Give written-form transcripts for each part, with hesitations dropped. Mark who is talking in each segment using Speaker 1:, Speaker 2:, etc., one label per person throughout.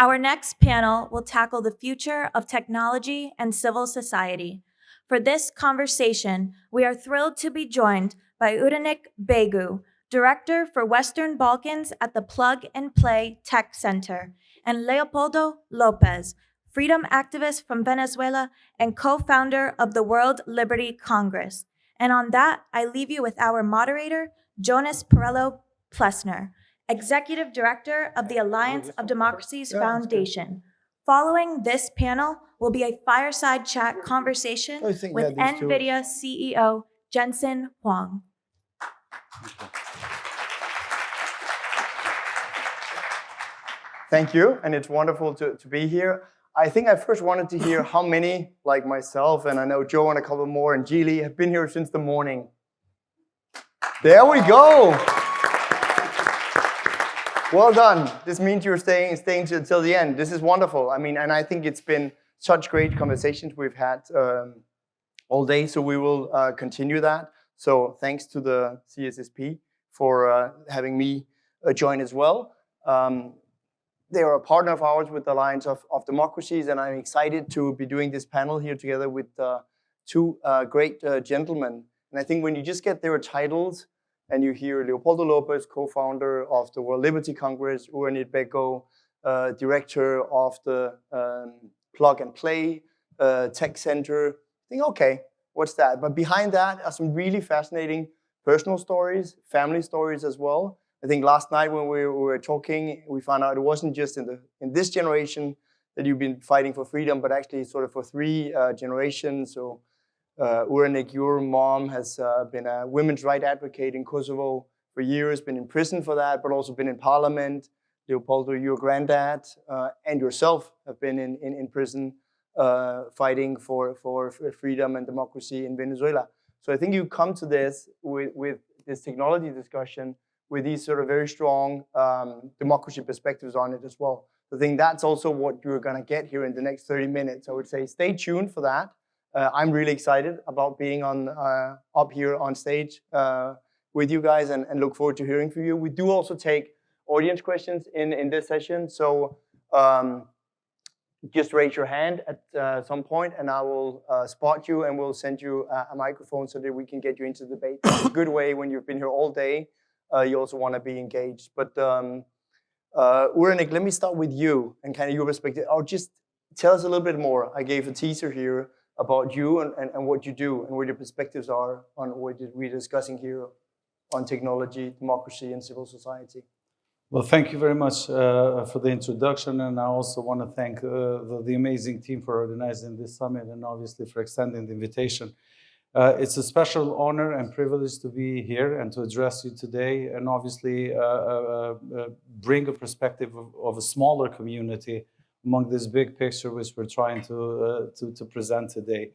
Speaker 1: Our next panel will tackle the future of technology and civil society. For this conversation, we are thrilled to be joined by Uranik Begu, Director for Western Balkans at the Plug and Play Tech Center, and Leopoldo López, freedom activist from Venezuela and co-founder of the World Liberty Congress. And on that, I leave you with our moderator, Jonas Parello-Plesner, Executive Director of the Alliance of Democracies Foundation. Following this panel will be a fireside chat conversation with NVIDIA CEO Jensen Huang.
Speaker 2: Thank you, and it's wonderful to be here. I think I first wanted to hear how many, like myself, and I know Joe and a couple more, and Geely, have been here since the morning. There we go. Well done. This means you're staying till the end. This is wonderful. I mean, and I think it's been such great conversations we've had all day, so we will continue that. So thanks to the CSSP for having me join as well. They are a partner of ours with the Alliance of Democracies, and I'm excited to be doing this panel here together with two great gentlemen. And I think when you just get their titles, and you hear Leopoldo López, co-founder of the World Liberty Congress, Uranik Begu, director of the Plug and Play Tech Center. I think, okay, what's that? But behind that are some really fascinating personal stories, family stories as well. I think last night when we were talking, we found out it wasn't just in this generation that you've been fighting for freedom, but actually sort of for three generations. So Uranik, your mom has been a women's rights advocate in Kosovo for years, been in prison for that, but also been in parliament. Leopoldo, your granddad and yourself have been in prison fighting for freedom and democracy in Venezuela. So I think you come to this with this technology discussion with these sort of very strong democracy perspectives on it as well. I think that's also what you're going to get here in the next 30 minutes. I would say stay tuned for that. I'm really excited about being up here on stage with you guys and look forward to hearing from you. We do also take audience questions in this session. So just raise your hand at some point and I will spot you and we'll send you a microphone so that we can get you into the debate. It's a good way when you've been here all day. You also want to be engaged. But Uranik, let me start with you and kind of your perspective. Or just tell us a little bit more. I gave a teaser here about you and what you do and what your perspectives are on what we're discussing here on technology, democracy, and civil society.
Speaker 3: Well, thank you very much for the introduction, and I also want to thank the amazing team for organizing this summit and obviously for extending the invitation. It's a special honor and privilege to be here and to address you today and obviously bring a perspective of a smaller community among this big picture which we're trying to present today.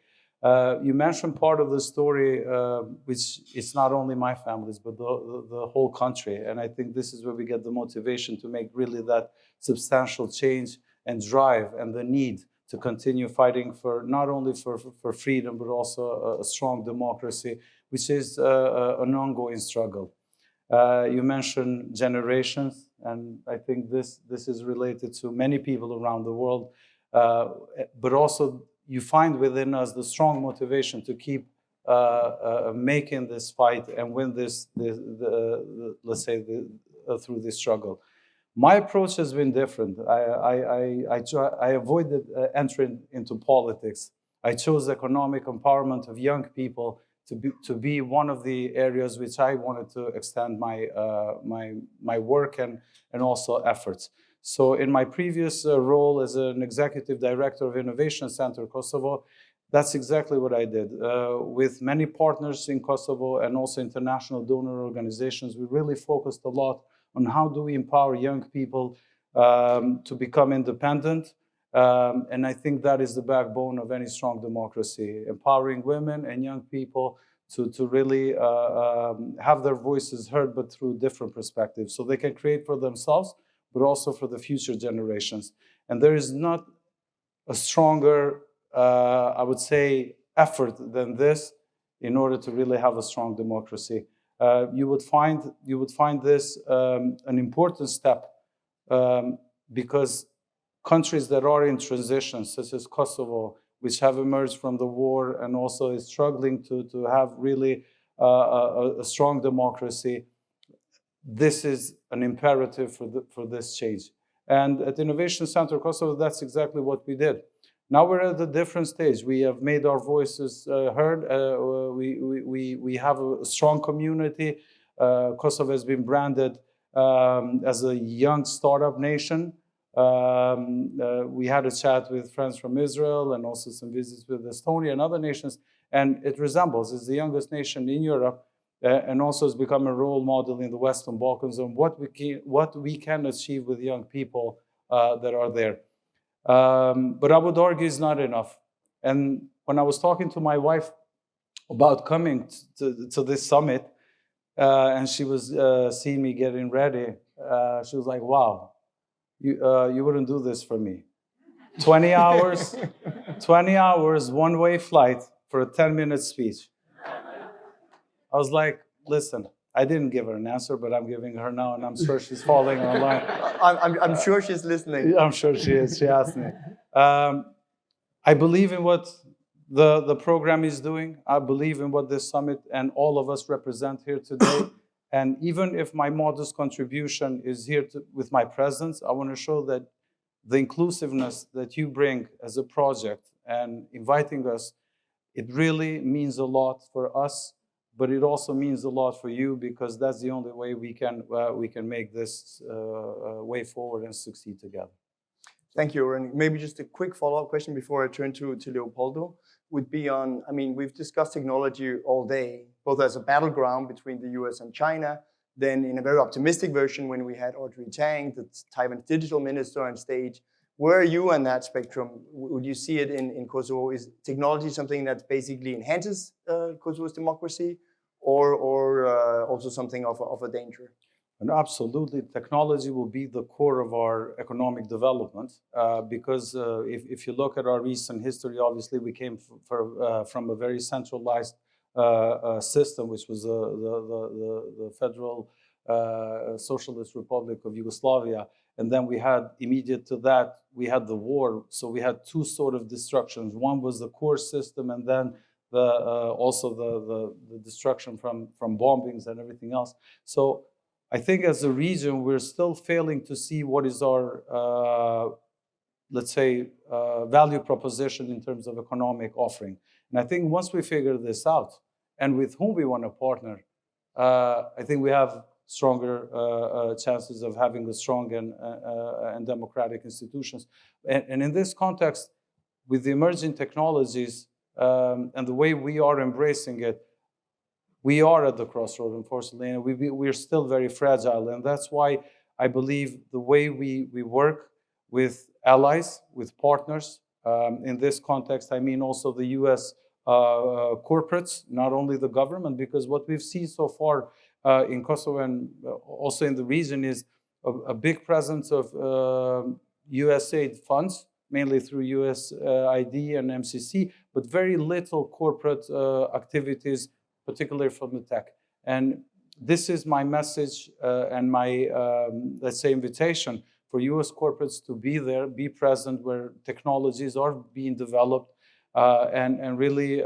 Speaker 3: You mentioned part of the story, which it's not only my family's, but the whole country. And I think this is where we get the motivation to make really that substantial change and drive and the need to continue fighting for not only for freedom, but also a strong democracy, which is an ongoing struggle. You mentioned generations, and I think this is related to many people around the world, but also you find within us the strong motivation to keep making this fight and win this let's say, through this struggle. My approach has been different. I avoided entering into politics. I chose economic empowerment of young people to be one of the areas which I wanted to extend my work and also efforts. So in my previous role as an executive director of Innovation Center Kosovo, that's exactly what I did. With many partners in Kosovo and also international donor organizations, we really focused a lot on how do we empower young people to become independent. And I think that is the backbone of any strong democracy, empowering women and young people to really have their voices heard, but through different perspectives, so they can create for themselves, but also for the future generations. And there is not a stronger, I would say, effort than this in order to really have a strong democracy. You would find this an important step because countries that are in transition, such as Kosovo, which have emerged from the war and also is struggling to have really a strong democracy. This is an imperative for this change. And at Innovation Center Kosovo, that's exactly what we did. Now we're at a different stage. We have made our voices heard. We have a strong community. Kosovo has been branded as a young startup nation. We had a chat with friends from Israel and also some visits with Estonia and other nations. And it resembles, it's the youngest nation in Europe and also has become a role model in the Western Balkans on what we can achieve with young people that are there. But I would argue it's not enough. And when I was talking to my wife about coming to this summit, and she was seeing me getting ready, she was like, wow, you wouldn't do this for me. 20 hours, 20 hours, one-way flight for a 10-minute speech. I was like, listen, I didn't give her an answer, but I'm giving her now, and I'm sure she's following online.
Speaker 2: I'm sure she's listening.
Speaker 3: I'm sure she is. She asked me. I believe in what the program is doing. I believe in what this summit and all of us represent here today. And even if my modest contribution is here with my presence, I want to show that the inclusiveness that you bring as a project and inviting us, it really means a lot for us. But it also means a lot for you because that's the only way we can make this way forward and succeed together.
Speaker 2: Thank you, Uranik. Maybe just a quick follow-up question before I turn to Leopoldo would be on, I mean, we've discussed technology all day, both as a battleground between the US and China, then in a very optimistic version when we had Audrey Tang, the Taiwan's digital minister, on stage. Where are you on that spectrum? Would you see it in Kosovo? Is technology something that basically enhances Kosovo's democracy or also something of a danger?
Speaker 3: And absolutely, technology will be the core of our economic development because if you look at our recent history, obviously we came from a very centralized system, which was the Federal Socialist Republic of Yugoslavia. And then we had, immediate to that, we had the war. So we had two sort of destructions. One was the core system, and then also the destruction from bombings and everything else. So I think as a region, we're still failing to see what is our, let's say, value proposition in terms of economic offering. And I think once we figure this out and with whom we want to partner, I think we have stronger chances of having a strong and democratic institutions. And in this context, with the emerging technologies and the way we are embracing it, we are at the crossroad, unfortunately, and we're still very fragile. And that's why I believe the way we work with allies, with partners, in this context, I mean also the US corporates, not only the government, because what we've seen so far in Kosovo and also in the region is a big presence of USAID funds, mainly through USAID and MCC, but very little corporate activities, particularly from the tech. And this is my message and my, let's say, invitation for US corporates to be there, be present where technologies are being developed, and really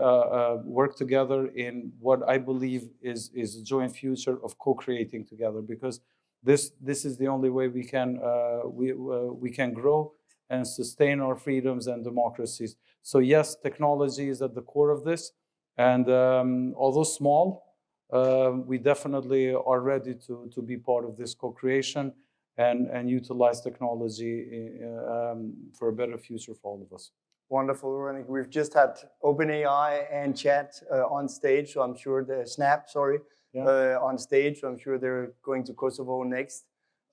Speaker 3: work together in what I believe is a joint future of co-creating together, because this is the only way we can grow and sustain our freedoms and democracies. So yes, technology is at the core of this, and although small, we definitely are ready to be part of this co-creation and utilize technology for a better future for all of us.
Speaker 2: Wonderful, Uranik. We've just had OpenAI and Chat on stage, so I'm sure Snap, on stage, so I'm sure they're going to Kosovo next.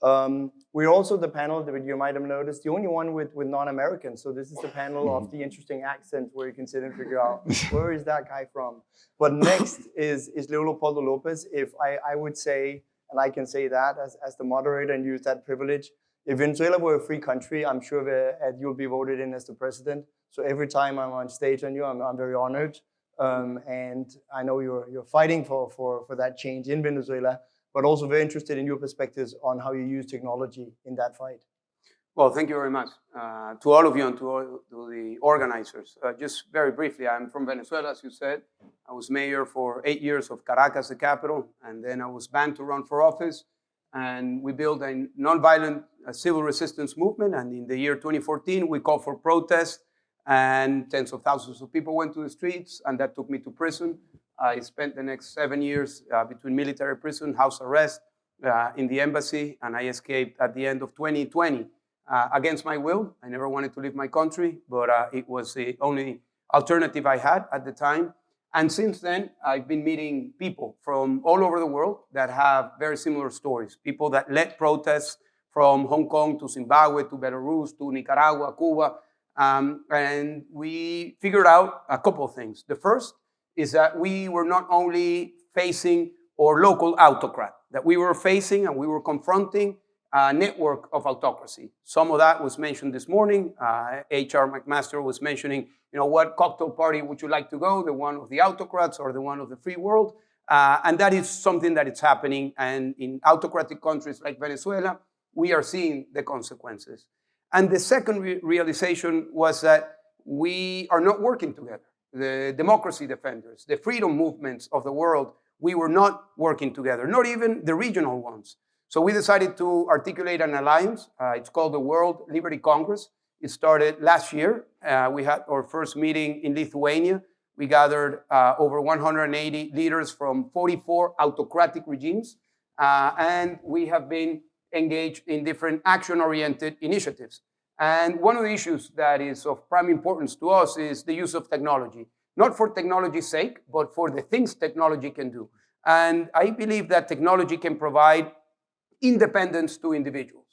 Speaker 2: We're also the panel that you might have noticed, the only one with non-Americans. So this is the panel of the interesting accent where you can sit and figure out where is that guy from. But next is Leopoldo López. If I would say, and I can say that as the moderator and use that privilege, if Venezuela were a free country, I'm sure that you'll be voted in as the president. So every time I'm on stage on you, I'm very honored. And I know you're fighting for that change in Venezuela, but also very interested in your perspectives on how you use technology in that fight.
Speaker 4: Well, thank you very much to all of you and to the organizers. Just very briefly, I'm from Venezuela, as you said. I was mayor for 8 years of Caracas, the capital, and then I was banned to run for office. And we built a nonviolent civil resistance movement. And in the year 2014, we called for protest, and tens of thousands of people went to the streets, and that took me to prison. I spent the next 7 years between military prison, house arrest, in the embassy, and I escaped at the end of 2020 against my will. I never wanted to leave my country, but it was the only alternative I had at the time. And since then, I've been meeting people from all over the world that have very similar stories. People that led protests from Hong Kong to Zimbabwe to Belarus to Nicaragua, Cuba. And we figured out a couple of things. The first is that we were not only facing our local autocrat, that we were facing and we were confronting a network of autocracy. Some of that was mentioned this morning. H.R. McMaster was mentioning, what cocktail party would you like to go, the one of the autocrats or the one of the free world? And that is something that is happening. And in autocratic countries like Venezuela, we are seeing the consequences. And the second realization was that we are not working together. The democracy defenders, the freedom movements of the world, we were not working together, not even the regional ones. So we decided to articulate an alliance. It's called the World Liberty Congress. It started last year. We had our first meeting in Lithuania. We gathered over 180 leaders from 44 autocratic regimes. And we have been engaged in different action-oriented initiatives. And one of the issues that is of prime importance to us is the use of technology, not for technology's sake, but for the things technology can do. And I believe that technology can provide independence to individuals.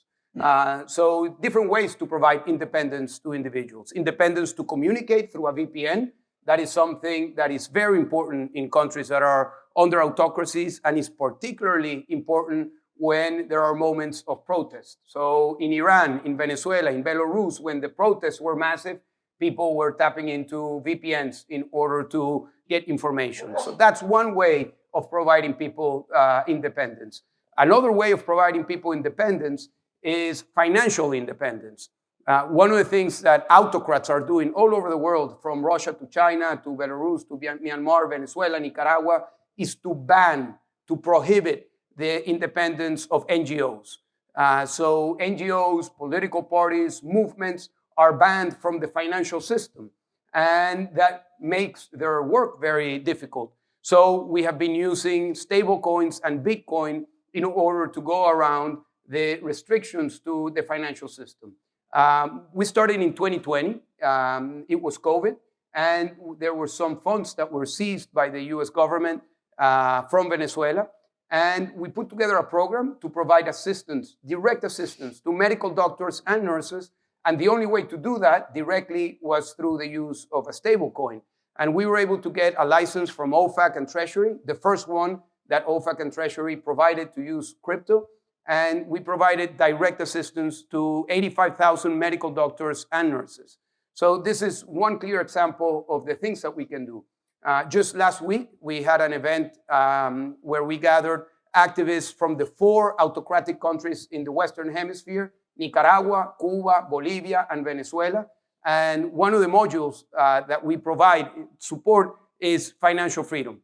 Speaker 4: So different ways to provide independence to individuals. Independence to communicate through a VPN. That is something that is very important in countries that are under autocracies, and is particularly important when there are moments of protest. So in Iran, in Venezuela, in Belarus, when the protests were massive, people were tapping into VPNs in order to get information. So that's one way of providing people independence. Another way of providing people independence is financial independence. One of the things that autocrats are doing all over the world, from Russia to China to Belarus to Myanmar, Venezuela, Nicaragua, is to ban, to prohibit the independence of NGOs. So NGOs, political parties, movements are banned from the financial system. And that makes their work very difficult. So we have been using stablecoins and Bitcoin in order to go around the restrictions to the financial system. We started in 2020. It was COVID, and there were some funds that were seized by the US government from Venezuela. And we put together a program to provide assistance, direct assistance to medical doctors and nurses. And the only way to do that directly was through the use of a stablecoin. And we were able to get a license from OFAC and Treasury, the first one that OFAC and Treasury provided to use crypto. And we provided direct assistance to 85,000 medical doctors and nurses. So this is one clear example of the things that we can do. Just last week, we had an event where we gathered activists from the 4 autocratic countries in the Western Hemisphere: Nicaragua, Cuba, Bolivia, and Venezuela. And one of the modules that we provide support is financial freedom,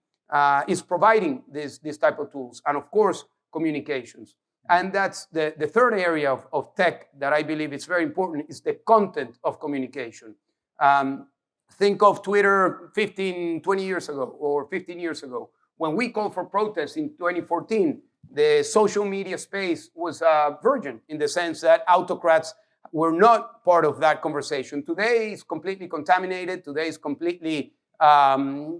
Speaker 4: is providing this type of tools, and of course, communications. And that's the third area of tech that I believe is very important, is the content of communication. Think of Twitter 20 years ago, or 15 years ago. When we called for protests in 2014, the social media space was a virgin in the sense that autocrats were not part of that conversation. Today it's completely contaminated. Today it's completely hijacked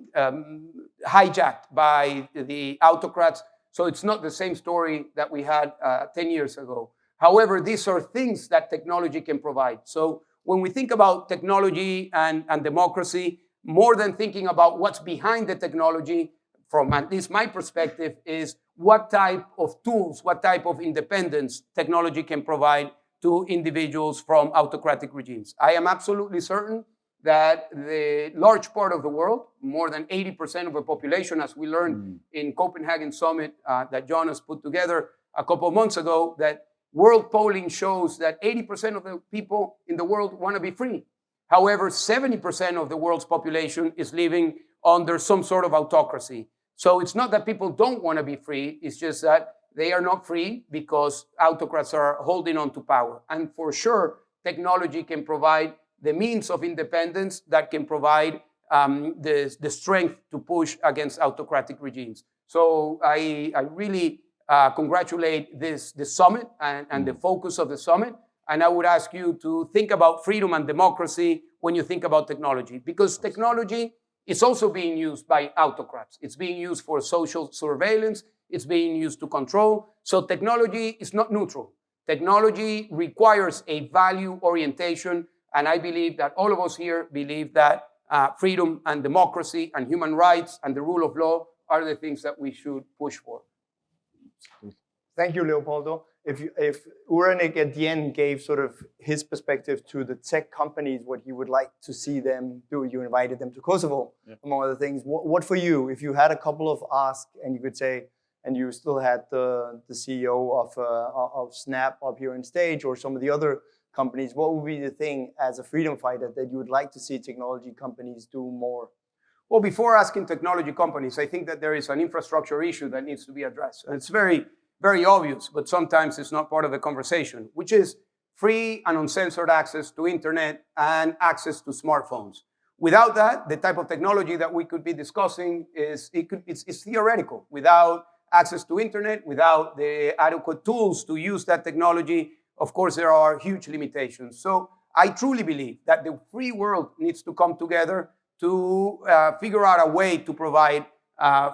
Speaker 4: by the autocrats. So it's not the same story that we had 10 years ago. However, these are things that technology can provide. So when we think about technology and democracy, more than thinking about what's behind the technology, from at least my perspective, is what type of tools, what type of independence technology can provide to individuals from autocratic regimes. I am absolutely certain that the large part of the world, more than 80% of the population, as we learned in Copenhagen Summit that Jonas put together a couple of months ago, that World polling shows that 80% of the people in the world want to be free. However, 70% of the world's population is living under some sort of autocracy. So it's not that people don't want to be free, it's just that they are not free because autocrats are holding on to power. And for sure, technology can provide the means of independence that can provide the strength to push against autocratic regimes. So I really congratulate this summit and the focus of the summit. And I would ask you to think about freedom and democracy when you think about technology, because technology is also being used by autocrats. It's being used for social surveillance. It's being used to control. So technology is not neutral. Technology requires a value orientation. And I believe that all of us here believe that freedom and democracy and human rights and the rule of law are the things that we should push for.
Speaker 2: Thank you, Leopoldo. If Uranik at the end gave sort of his perspective to the tech companies, what he would like to see them do, you invited them to Kosovo, among other things. What for you, if you had a couple of asks and you could say, and you still had the CEO of Snap up here on stage or some of the other companies, what would be the thing as a freedom fighter that you would like to see technology companies do more?
Speaker 4: Well, before asking technology companies, I think that there is an infrastructure issue that needs to be addressed. And it's very obvious, but sometimes it's not part of the conversation, which is free and uncensored access to internet and access to smartphones. Without that, the type of technology that we could be discussing it's theoretical. Without access to internet, without the adequate tools to use that technology, of course, there are huge limitations. So I truly believe that the free world needs to come together to figure out a way to provide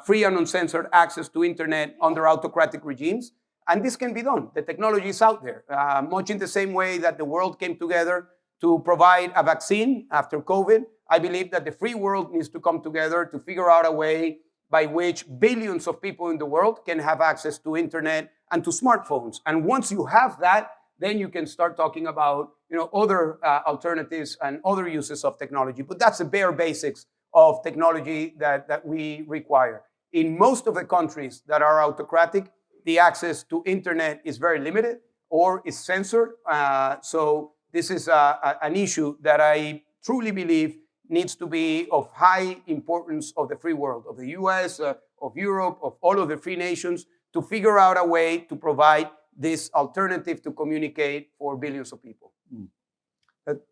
Speaker 4: free and uncensored access to internet under autocratic regimes. And this can be done. The technology is out there. Much in the same way that the world came together to provide a vaccine after COVID, I believe that the free world needs to come together to figure out a way by which billions of people in the world can have access to internet and to smartphones. And once you have that, then you can start talking about other alternatives and other uses of technology. But that's the bare basics of technology that we require. In most of the countries that are autocratic, the access to internet is very limited or is censored. So this is an issue that I truly believe needs to be of high importance of the free world, of the US, of Europe, of all of the free nations, to figure out a way to provide this alternative to communicate for billions of people.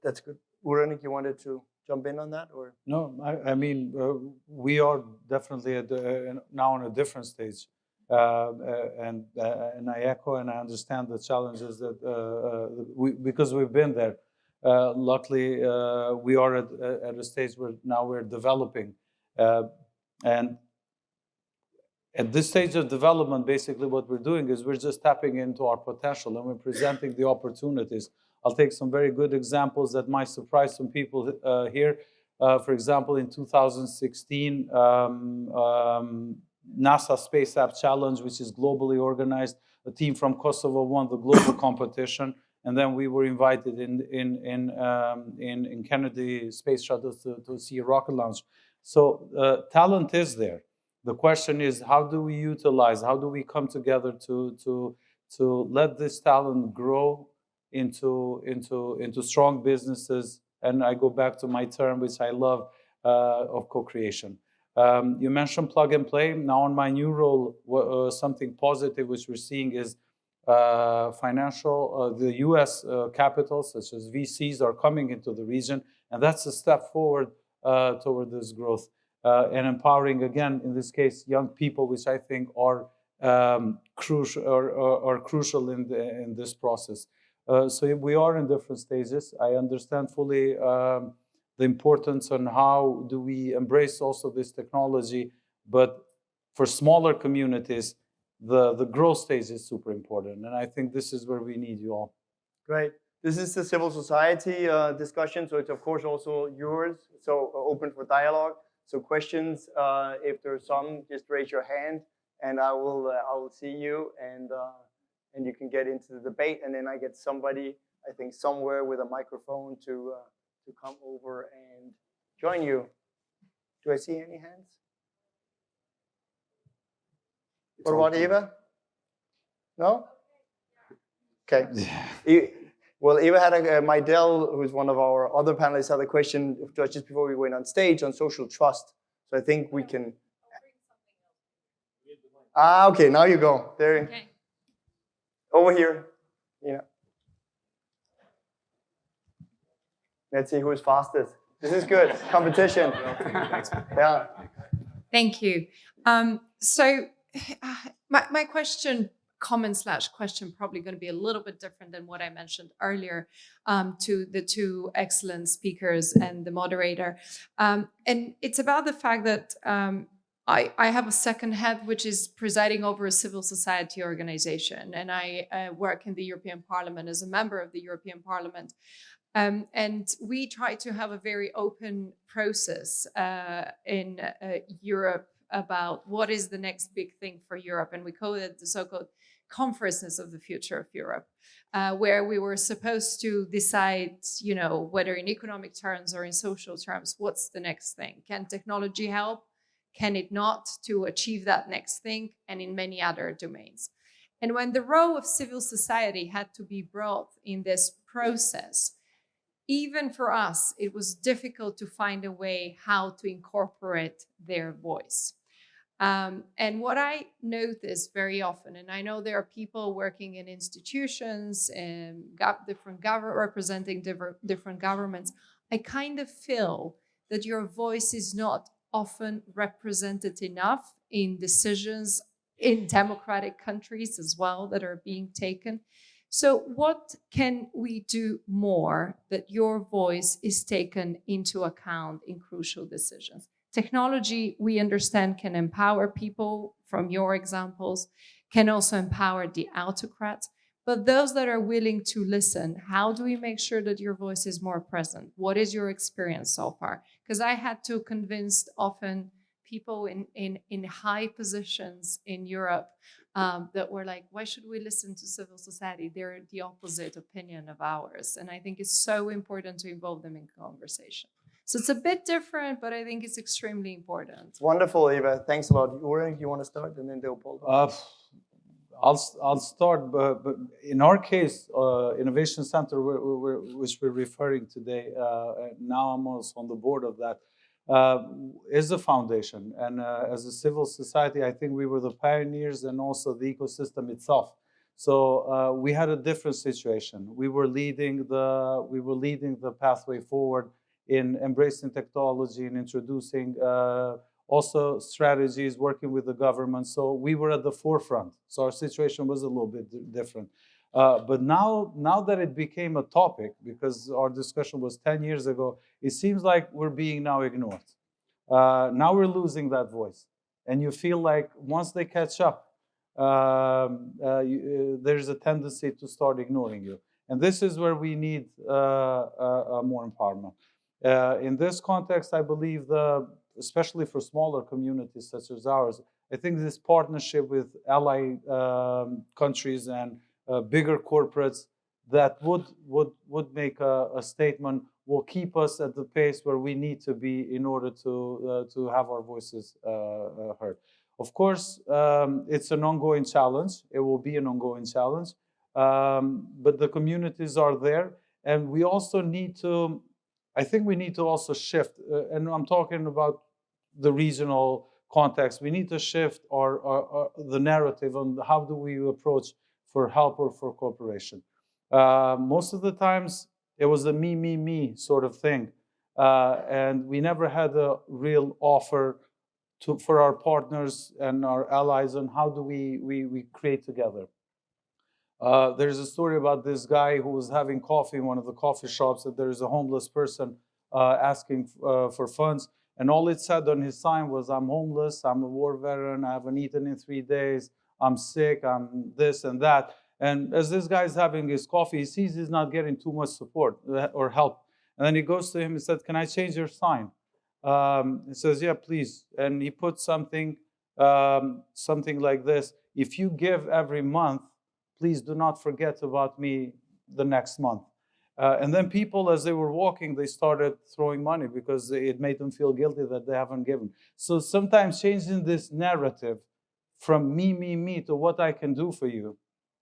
Speaker 2: That's good. Uranik, you wanted to jump in on that? Or?
Speaker 3: No, I mean, we are definitely now on a different stage. And I echo and I understand the challenges that, because we've been there. Luckily, we are at a stage where now we're developing. And at this stage of development, basically what we're doing is we're just tapping into our potential and we're presenting the opportunities. I'll take some very good examples that might surprise some people here. For example, in 2016, NASA Space App Challenge, which is globally organized, a team from Kosovo won the global competition, and then we were invited in Kennedy Space Shuttle to see a rocket launch. So talent is there. The question is, how do we utilize? How do we come together to let this talent grow into strong businesses? And I go back to my term, which I love, of co-creation. You mentioned plug and play. Now, in my new role, something positive which we're seeing is the U.S. capitals, such as VCs, are coming into the region, and that's a step forward toward this growth and empowering, again, in this case, young people, which I think are crucial in this process. So we are in different stages. I understand fully the importance on how do we embrace also this technology, but for smaller communities, the growth stage is super important, and I think this is where we need you all.
Speaker 2: Great. This is the civil society discussion, so it's of course also yours, so open for dialogue. So questions, if there's some, just raise your hand, and I will see you, and you can get into the debate, and then I get somebody, I think somewhere with a microphone to come over and join you. Do I see any hands? What about Eva? No? Okay. Well, Eva had Maidel, who's one of our other panelists, had a question just before we went on stage on social trust. So I think we can. Okay, now you go. There.
Speaker 5: Okay.
Speaker 2: Over here. Let's see who is fastest. This is good. Competition. Yeah.
Speaker 5: Thank you. So my comment/question probably going to be a little bit different than what I mentioned earlier to the two excellent speakers and the moderator. And it's about the fact that I have a second hat, which is presiding over a civil society organization. And I work in the European Parliament as a member of the European Parliament. And we try to have a very open process in Europe about what is the next big thing for Europe. And we call it the so-called conferences of the future of Europe, where we were supposed to decide, whether in economic terms or in social terms, what's the next thing? Can technology help? Can it not, to achieve that next thing? And in many other domains. And when the role of civil society had to be brought in this process, even for us, it was difficult to find a way how to incorporate their voice. And what I notice very often, and I know there are people working in institutions and representing different governments, I kind of feel that your voice is not often represented enough in decisions in democratic countries as well that are being taken. So what can we do more that your voice is taken into account in crucial decisions? Technology, we understand, can empower people, from your examples, can also empower the autocrats. But those that are willing to listen, how do we make sure that your voice is more present? What is your experience so far? Because I had to convince often people in high positions in Europe that were like, why should we listen to civil society? They're the opposite opinion of ours. And I think it's so important to involve them in conversation. So it's a bit different, but I think it's extremely important.
Speaker 2: Wonderful, Eva. Thanks a lot. Uranik, you want to start? And then Leopoldo.
Speaker 3: I'll start, but in our case, Innovation Center, which we're referring today, now I'm also on the board of that, is a foundation. And as a civil society, I think we were the pioneers and also the ecosystem itself. So we had a different situation. We were leading the pathway forward in embracing technology and introducing also strategies, working with the government. So we were at the forefront. So our situation was a little bit different. But now that it became a topic, because our discussion was 10 years ago, it seems like we're being now ignored. Now we're losing that voice. And you feel like once they catch up, there's a tendency to start ignoring you. And this is where we need more empowerment. In this context, I believe especially for smaller communities such as ours, I think this partnership with ally countries and bigger corporates that would make a statement will keep us at the pace where we need to be in order to have our voices heard. Of course, it's an ongoing challenge. It will be an ongoing challenge, but the communities are there, and we also need to. I think we need to also shift, and I'm talking about the regional context. We need to shift the narrative on how do we approach for help or for cooperation. Most of the times, it was a me sort of thing, and we never had a real offer for our partners and our allies on how do we create together. There's a story about this guy who was having coffee in one of the coffee shops, and there's a homeless person asking for funds. And all it said on his sign was, I'm homeless, I'm a war veteran, I haven't eaten in 3 days, I'm sick, I'm this and that. And as this guy's having his coffee, he sees he's not getting too much support or help. And then he goes to him and said, can I change your sign? He says, yeah, please. And he put something like this: if you give every month, please do not forget about me the next month. And then people, as they were walking, they started throwing money because it made them feel guilty that they haven't given. So sometimes changing this narrative from me to what I can do for you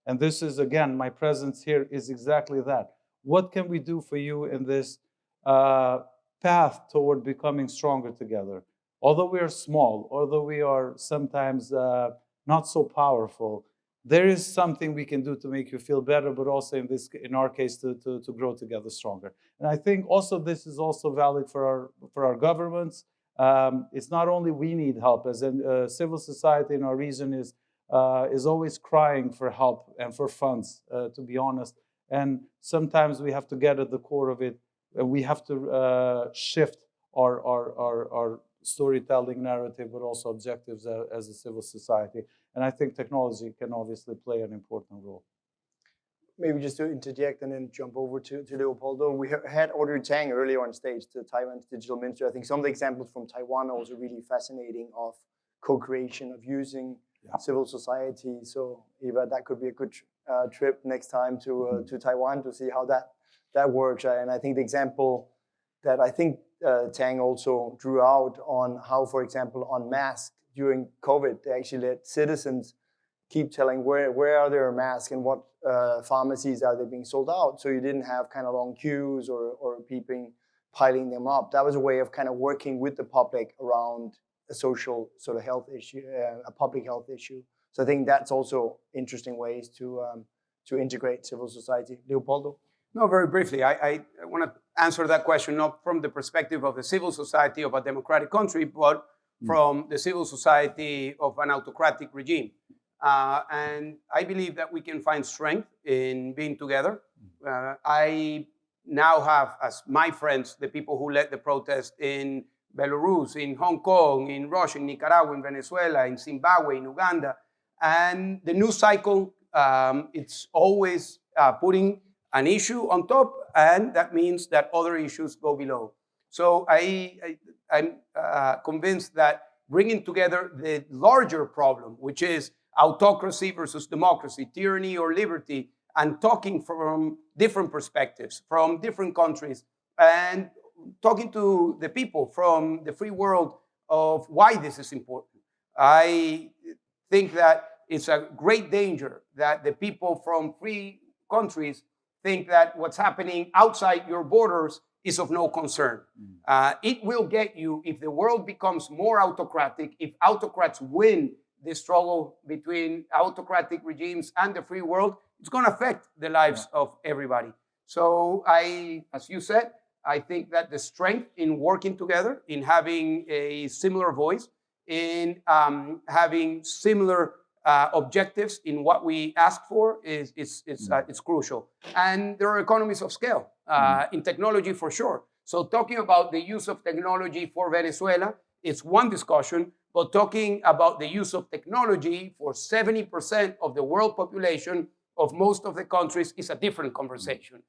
Speaker 3: And this is, again, my presence here is exactly that. What can we do for you in this path toward becoming stronger together? Although we are small, although we are sometimes not so powerful, there is something we can do to make you feel better, but also in our case, to grow together stronger. And I think also this is also valid for our governments. It's not only we need help, as in civil society in our region is always crying for help and for funds, to be honest. And sometimes we have to get at the core of it. We have to shift our storytelling narrative, but also objectives as a civil society. And I think technology can obviously play an important role.
Speaker 2: Maybe just to interject and then jump over to Leopoldo. We had Audrey Tang earlier on stage, the Taiwan's digital minister. I think some of the examples from Taiwan are also really fascinating of co-creation, of using civil society. So Eva, that could be a good trip next time to Taiwan to see how that works. And I think the example that I think Tang also drew out on how, for example, on masks during COVID, they actually let citizens keep telling where are their masks and what pharmacies are they being sold out. So you didn't have kind of long queues or people piling them up. That was a way of kind of working with the public around a social sort of health issue, a public health issue. So I think that's also interesting ways to integrate civil society. Leopoldo?
Speaker 4: No, very briefly, I want to answer that question not from the perspective of the civil society of a democratic country, but from the civil society of an autocratic regime. And I believe that we can find strength in being together. I now have as my friends the people who led the protest in Belarus, in Hong Kong, in Russia, in Nicaragua, in Venezuela, in Zimbabwe, in Uganda. And the news cycle, it's always putting an issue on top, and that means that other issues go below. So I'm convinced that bringing together the larger problem, which is autocracy versus democracy, tyranny or liberty, and talking from different perspectives, from different countries, and talking to the people from the free world of why this is important. I think that it's a great danger that the people from free countries think that what's happening outside your borders is of no concern. It will get you, if the world becomes more autocratic, if autocrats win the struggle between autocratic regimes and the free world, it's going to affect the lives of everybody. So as you said, I think that the strength in working together, in having a similar voice, in having similar objectives in what we ask for it's crucial. And there are economies of scale in technology for sure. So talking about the use of technology for Venezuela, it's one discussion, but talking about the use of technology for 70% of the world population of most of the countries is a different conversation.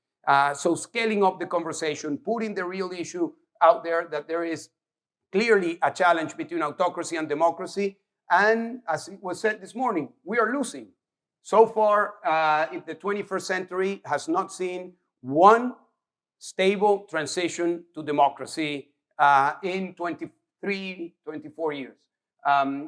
Speaker 4: So scaling up the conversation, putting the real issue out there that there is clearly a challenge between autocracy and democracy. And as it was said this morning, we are losing. So far, in the 21st century has not seen one stable transition to democracy in 23, 24 years.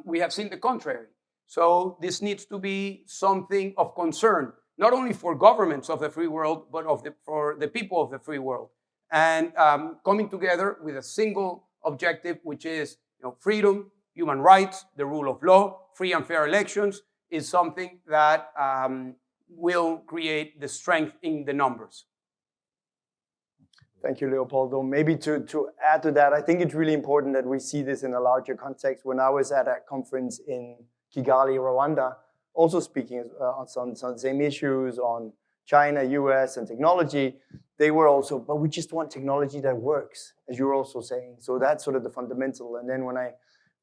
Speaker 4: We have seen the contrary. So this needs to be something of concern, not only for governments of the free world, but for the people of the free world. And coming together with a single objective, which is freedom, human rights, the rule of law, free and fair elections, is something that will create the strength in the numbers.
Speaker 2: Thank you, Leopoldo. Maybe to add to that, I think it's really important that we see this in a larger context. When I was at a conference in Kigali, Rwanda, also speaking on some same issues on China, US, and technology, they were also, but we just want technology that works, as you were also saying. So that's sort of the fundamental. And then when I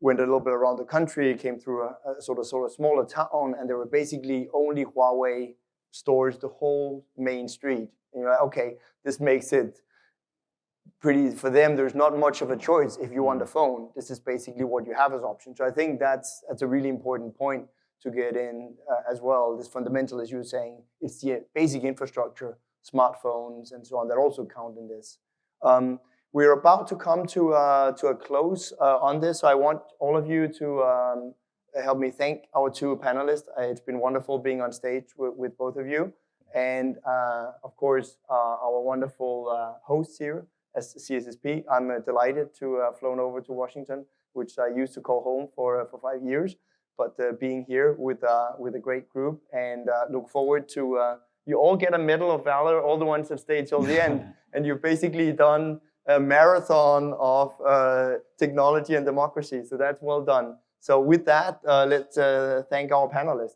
Speaker 2: went a little bit around the country, came through a sort of smaller town, and there were basically only Huawei stores the whole main street. And you're like, okay, this makes it pretty, for them, there's not much of a choice if you want a phone. This is basically what you have as option. So I think that's a really important point to get in as well. This fundamental, as you were saying, it's the basic infrastructure, smartphones and so on, that also count in this. We're about to come to a close on this. So I want all of you to help me thank our two panelists. It's been wonderful being on stage with both of you. And of course, our wonderful hosts here as CSSP. I'm delighted to have flown over to Washington, which I used to call home for 5 years. But being here with a great group, and look forward to, you all get a Medal of Valor, all the ones that stayed till the end. And you've basically done a marathon of technology and democracy. So that's well done. So with that, let's thank our panelists.